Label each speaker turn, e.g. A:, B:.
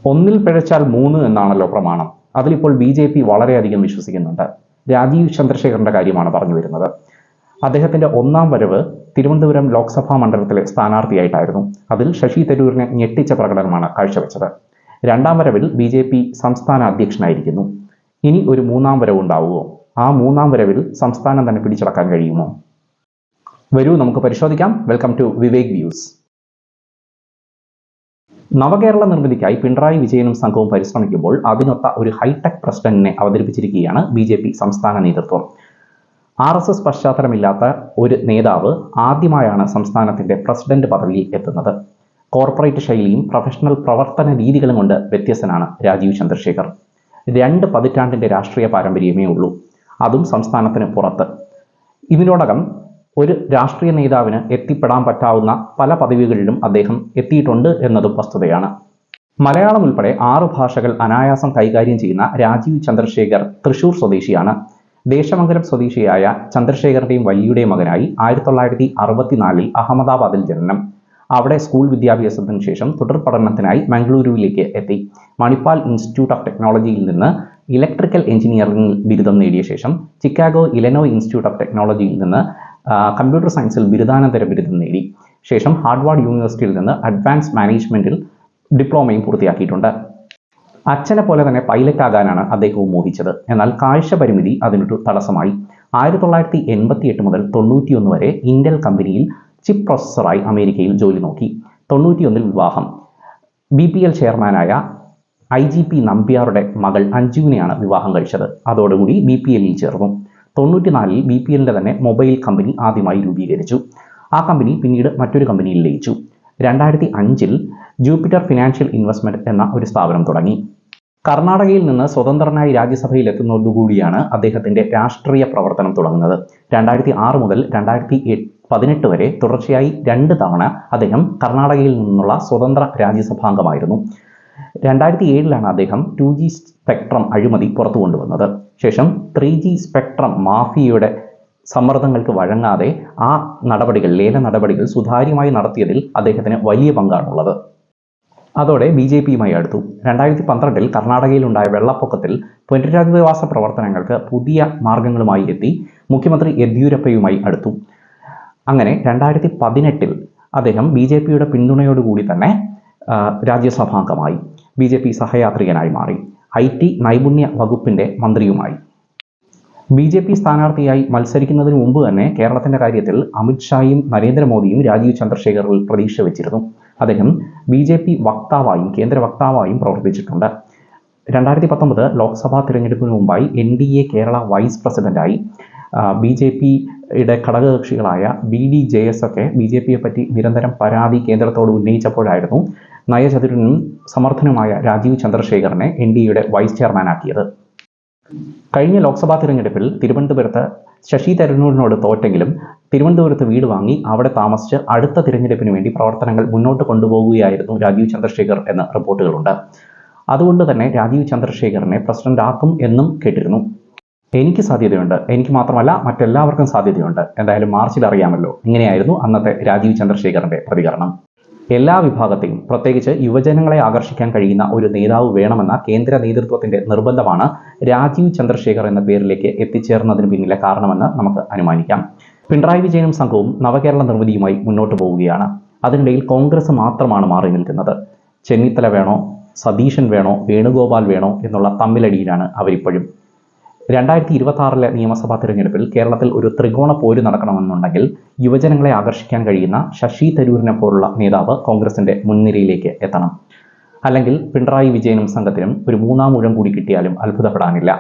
A: ഒന്നിൽ പിഴച്ചാൽ 3 എന്നാണല്ലോ പ്രമാണം. അതിലിപ്പോൾ BJP വളരെയധികം വിശ്വസിക്കുന്നുണ്ട്. രാജീവ് ചന്ദ്രശേഖറിന്റെ കാര്യമാണ് പറഞ്ഞു വരുന്നത്. അദ്ദേഹത്തിന്റെ ഒന്നാം വരവ് തിരുവനന്തപുരം ലോക്സഭാ മണ്ഡലത്തിലെ സ്ഥാനാർത്ഥിയായിട്ടായിരുന്നു. അതിൽ ശശി തരൂരിനെ ഞെട്ടിച്ച പ്രകടനമാണ് കാഴ്ചവെച്ചത്. രണ്ടാം വരവിൽ BJP സംസ്ഥാന അധ്യക്ഷനായിരിക്കുന്നു. ഇനി ഒരു മൂന്നാം വരവ് ഉണ്ടാവുമോ? ആ മൂന്നാം വരവിൽ സംസ്ഥാനം തന്നെ പിടിച്ചടക്കാൻ കഴിയുമോ? വരൂ നമുക്ക് പരിശോധിക്കാം. Welcome to Vivek views. നവകേരള നിർമ്മിതിക്കായി പിണറായി വിജയനും സംഘവും പരിശ്രമിക്കുമ്പോൾ അതിനൊത്ത ഒരു ഹൈടെക് പ്രസിഡന്റിനെ അവതരിപ്പിച്ചിരിക്കുകയാണ് BJP സംസ്ഥാന നേതൃത്വം. RSS പശ്ചാത്തലമില്ലാത്ത ഒരു നേതാവ് ആദ്യമായാണ് സംസ്ഥാനത്തിന്റെ പ്രസിഡന്റ് പദവിയിൽ എത്തുന്നത്. കോർപ്പറേറ്റ് ശൈലിയും പ്രൊഫഷണൽ പ്രവർത്തന രീതികളും കൊണ്ട് വ്യത്യസ്തനാണ് രാജീവ് ചന്ദ്രശേഖർ. 2 പതിറ്റാണ്ടിന്റെ രാഷ്ട്രീയ പാരമ്പര്യമേ ഉള്ളൂ, അതും സംസ്ഥാനത്തിന് പുറത്ത്. ഇതിനോടകം ഒരു രാഷ്ട്രീയ നേതാവിന് എത്തിപ്പെടാൻ പറ്റാവുന്ന പല പദവികളിലും അദ്ദേഹം എത്തിയിട്ടുണ്ട് എന്നതും വസ്തുതയാണ്. മലയാളം ഉൾപ്പെടെ 6 ഭാഷകൾ അനായാസം കൈകാര്യം ചെയ്യുന്ന രാജീവ് ചന്ദ്രശേഖർ തൃശൂർ സ്വദേശിയാണ്. ദേശമംഗലം സ്വദേശിയായ ചന്ദ്രശേഖറിന്റെയും വല്ലിയുടെയും മകനായി 1964 അഹമ്മദാബാദിൽ ജനനം. അവിടെ സ്കൂൾ വിദ്യാഭ്യാസത്തിന് ശേഷം തുടർ പഠനത്തിനായി മംഗളൂരുവിലേക്ക് എത്തി. മണിപ്പാൽ ഇൻസ്റ്റിറ്റ്യൂട്ട് ഓഫ് ടെക്നോളജിയിൽ നിന്ന് ഇലക്ട്രിക്കൽ എഞ്ചിനീയറിംഗിൽ ബിരുദം നേടിയ ശേഷം ചിക്കാഗോ ഇലനോയ് ഇൻസ്റ്റിറ്റ്യൂട്ട് ഓഫ് ടെക്നോളജിയിൽ നിന്ന് കമ്പ്യൂട്ടർ സയൻസിൽ ബിരുദാനന്തര ബിരുദം നേടി. ശേഷം ഹാർവാർഡ് യൂണിവേഴ്സിറ്റിയിൽ നിന്ന് അഡ്വാൻസ് മാനേജ്മെന്റിൽ ഡിപ്ലോമയും പൂർത്തിയാക്കിയിട്ടുണ്ട്. അച്ഛനെ പോലെ തന്നെ പൈലറ്റ് ആകാനാണ് അദ്ദേഹവും മോഹിച്ചത്. എന്നാൽ കാഴ്ച പരിമിതി അതിനൊരു തടസ്സമായി. 1988 മുതൽ 91 വരെ ഇന്റൽ കമ്പനിയിൽ ചിപ്പ് പ്രൊസസ്സറായി അമേരിക്കയിൽ ജോലി നോക്കി. 91 വിവാഹം. BPL ചെയർമാനായ IGP നമ്പ്യാറുടെ മകൾ അഞ്ജുവിനെയാണ് വിവാഹം കഴിച്ചത്. അതോടുകൂടി BPLൽ ചേർന്നു. 94 BPLന്റെ തന്നെ മൊബൈൽ കമ്പനി ആദ്യമായി രൂപീകരിച്ചു. ആ കമ്പനി പിന്നീട് മറ്റൊരു കമ്പനിയിൽ ലയിച്ചു. 2005 ജൂപ്പിറ്റർ ഫിനാൻഷ്യൽ ഇൻവെസ്റ്റ്മെന്റ് എന്ന ഒരു സ്ഥാപനം തുടങ്ങി. കർണാടകയിൽ നിന്ന് സ്വതന്ത്രനായി രാജ്യസഭയിൽ എത്തുന്നതോടുകൂടിയാണ് അദ്ദേഹത്തിന്റെ രാഷ്ട്രീയ പ്രവർത്തനം തുടങ്ങുന്നത്. 2006 മുതൽ 2018 വരെ തുടർച്ചയായി 2 തവണ അദ്ദേഹം കർണാടകയിൽ നിന്നുള്ള സ്വതന്ത്ര രാജ്യസഭാംഗമായിരുന്നു. 2007 അദ്ദേഹം 2G സ്പെക്ട്രം അഴിമതി പുറത്തു കൊണ്ടുവന്നത്. ശേഷം 3G സ്പെക്ട്രം മാഫിയയുടെ സമ്മർദ്ദങ്ങൾക്ക് വഴങ്ങാതെ ആ ലേല നടപടികൾ സുതാര്യമായി നടത്തിയതിൽ അദ്ദേഹത്തിന് വലിയ പങ്കാണുള്ളത്. അതോടെ BJPയുമായി അടുത്തു. 2012 കർണാടകയിലുണ്ടായ വെള്ളപ്പൊക്കത്തിൽ പുനരധിവാസ പ്രവർത്തനങ്ങൾക്ക് പുതിയ മാർഗങ്ങളുമായി എത്തി മുഖ്യമന്ത്രി യെദ്യൂരപ്പയുമായി അടുത്തു. അങ്ങനെ 2018 അദ്ദേഹം BJPയുടെ പിന്തുണയോടുകൂടി തന്നെ രാജ്യസഭാംഗമായി. BJP സഹയാത്രികനായി മാറി. IT നൈപുണ്യ വകുപ്പിന്റെ മന്ത്രിയുമായി. BJP സ്ഥാനാർത്ഥിയായി മത്സരിക്കുന്നതിന് മുമ്പ് തന്നെ കേരളത്തിന്റെ കാര്യത്തിൽ അമിത്ഷായും നരേന്ദ്രമോദിയും രാജീവ് ചന്ദ്രശേഖറിൽ പ്രതീക്ഷ വെച്ചിരുന്നു. അദ്ദേഹം BJP വക്താവായും കേന്ദ്ര വക്താവായും പ്രവർത്തിച്ചിട്ടുണ്ട്. 2019 ലോക്സഭാ തിരഞ്ഞെടുപ്പിന് മുമ്പായി NDA കേരള വൈസ് പ്രസിഡന്റായി. BJPയുടെ ഘടകകക്ഷികളായ BDJS ഒക്കെ BJPയെ പറ്റി നിരന്തരം പരാതി കേന്ദ്രത്തോട് ഉന്നയിച്ചപ്പോഴായിരുന്നു നയചതുരനും സമർത്ഥനുമായ രാജീവ് ചന്ദ്രശേഖറിനെ NDAയുടെ വൈസ് ചെയർമാനാക്കിയത്. കഴിഞ്ഞ ലോക്സഭാ തിരഞ്ഞെടുപ്പിൽ തിരുവനന്തപുരത്ത് ശശി തരൂരിനോട് തോറ്റെങ്കിലും തിരുവനന്തപുരത്ത് വീട് വാങ്ങി അവിടെ താമസിച്ച് അടുത്ത തിരഞ്ഞെടുപ്പിന് വേണ്ടി പ്രവർത്തനങ്ങൾ മുന്നോട്ട് കൊണ്ടുപോവുകയായിരുന്നു രാജീവ് ചന്ദ്രശേഖർ എന്ന റിപ്പോർട്ടുകളുണ്ട്. അതുകൊണ്ട് തന്നെ രാജീവ് ചന്ദ്രശേഖറിനെ പ്രസിഡന്റ് ആക്കും എന്നും കേട്ടിരുന്നു. എനിക്ക് സാധ്യതയുണ്ട്, എനിക്ക് മാത്രമല്ല മറ്റെല്ലാവർക്കും സാധ്യതയുണ്ട്, എന്തായാലും മാർച്ചിൽ അറിയാമല്ലോ. ഇങ്ങനെയായിരുന്നു അന്നത്തെ രാജീവ് ചന്ദ്രശേഖറിന്റെ പ്രതികരണം. എല്ലാ വിഭാഗത്തെയും പ്രത്യേകിച്ച് യുവജനങ്ങളെ ആകർഷിക്കാൻ കഴിയുന്ന ഒരു നേതാവ് വേണമെന്ന കേന്ദ്ര നേതൃത്വത്തിന്റെ നിർബന്ധമാണ് രാജീവ് ചന്ദ്രശേഖർ എന്ന പേരിലേക്ക് എത്തിച്ചേർന്നതിന് പിന്നിലെ കാരണമെന്ന് നമുക്ക് അനുമാനിക്കാം. പിണറായി വിജയനും സംഘവും നവകേരള നിർമ്മിതിയുമായി മുന്നോട്ട് പോവുകയാണ്. അതിനിടയിൽ കോൺഗ്രസ് മാത്രമാണ് മാറി നിൽക്കുന്നത്. ചെന്നിത്തല വേണോ, സതീശൻ വേണോ, വേണുഗോപാൽ വേണോ എന്നുള്ള തമ്മിലടിയിലാണ് അവരിപ്പോഴും. 2026 നിയമസഭാ തിരഞ്ഞെടുപ്പിൽ കേരളത്തിൽ ഒരു ത്രികോണ പോര് നടക്കണമെന്നുണ്ടെങ്കിൽ യുവജനങ്ങളെ ആകർഷിക്കാൻ കഴിയുന്ന ശശി തരൂരിനെ പോലുള്ള നേതാവ് കോൺഗ്രസിന്റെ മുൻനിരയിലേക്ക് എത്തണം. അല്ലെങ്കിൽ പിണറായി വിജയനും സംഘത്തിനും ഒരു 3-ാം ഊഴം കൂടി കിട്ടിയാലും അത്ഭുതപ്പെടാനില്ല.